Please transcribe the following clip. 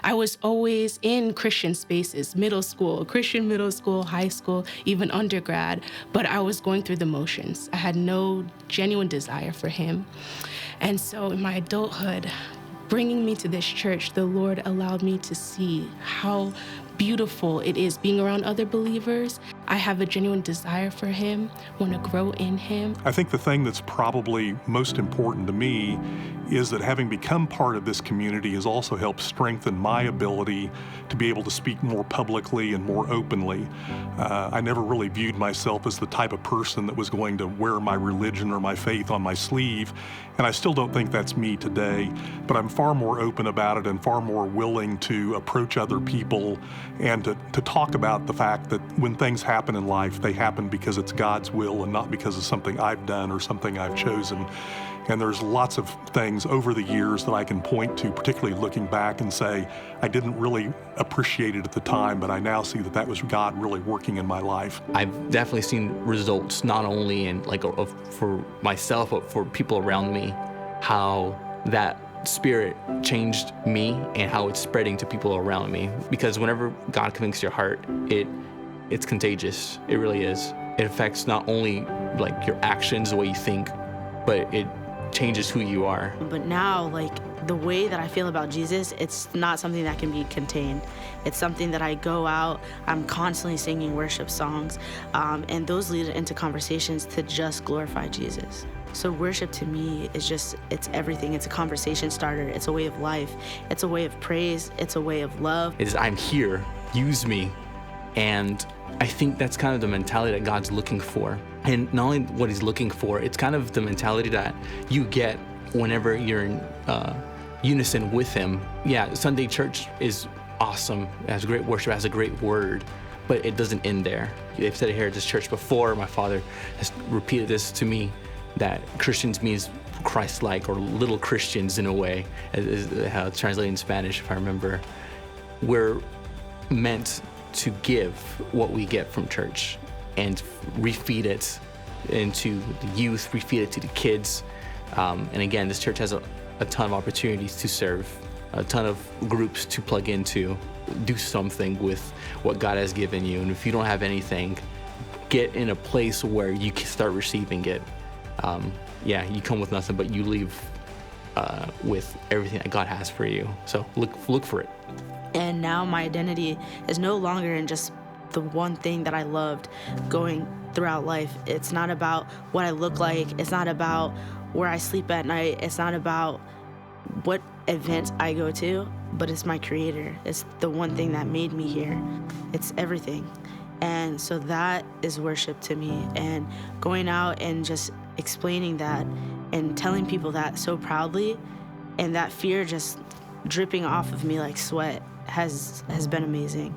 I was always in Christian spaces, Christian middle school, high school, even undergrad, but I was going through the motions. I had no genuine desire for him. And so in my adulthood, bringing me to this church, the Lord allowed me to see how beautiful it is being around other believers. I have a genuine desire for him, want to grow in him. I think the thing that's probably most important to me is that having become part of this community has also helped strengthen my ability to be able to speak more publicly and more openly. I never really viewed myself as the type of person that was going to wear my religion or my faith on my sleeve, and I still don't think that's me today, but I'm far more open about it and far more willing to approach other people and to talk about the fact that when things happen in life, they happen because it's God's will and not because of something I've done or something I've chosen. And there's lots of things over the years that I can point to, particularly looking back and say, I didn't really appreciate it at the time, but I now see that that was God really working in my life. I've definitely seen results, not only in for myself, but for people around me, how that Spirit changed me and how it's spreading to people around me. Because whenever God convicts your heart, it's contagious. It really is. It affects not only like your actions, the way you think, but it changes who you are. But now, the way that I feel about Jesus, it's not something that can be contained. It's something that I go out, I'm constantly singing worship songs, and those lead into conversations to just glorify Jesus. So worship to me is it's everything. It's a conversation starter. It's a way of life. It's a way of praise. It's a way of love. It is, I'm here, use me. And I think that's kind of the mentality that God's looking for. And not only what he's looking for, it's kind of the mentality that you get whenever you're in unison with him. Yeah, Sunday church is awesome. It has great worship, it has a great word, but it doesn't end there. They've said it here at this church before. My father has repeated this to me, that Christians means Christ-like, or little Christians in a way, is how it's translated in Spanish, if I remember. We're meant to give what we get from church and refeed it into the youth, refeed it to the kids. And again, this church has a ton of opportunities to serve, a ton of groups to plug into, do something with what God has given you. And if you don't have anything, get in a place where you can start receiving it. You come with nothing, but you leave with everything that God has for you. So look for it. And now my identity is no longer in just the one thing that I loved going throughout life. It's not about what I look like. It's not about where I sleep at night. It's not about what events I go to, but it's my Creator. It's the one thing that made me here. It's everything. And so that is worship to me. And going out and just explaining that and telling people that so proudly, and that fear just dripping off of me like sweat has been amazing.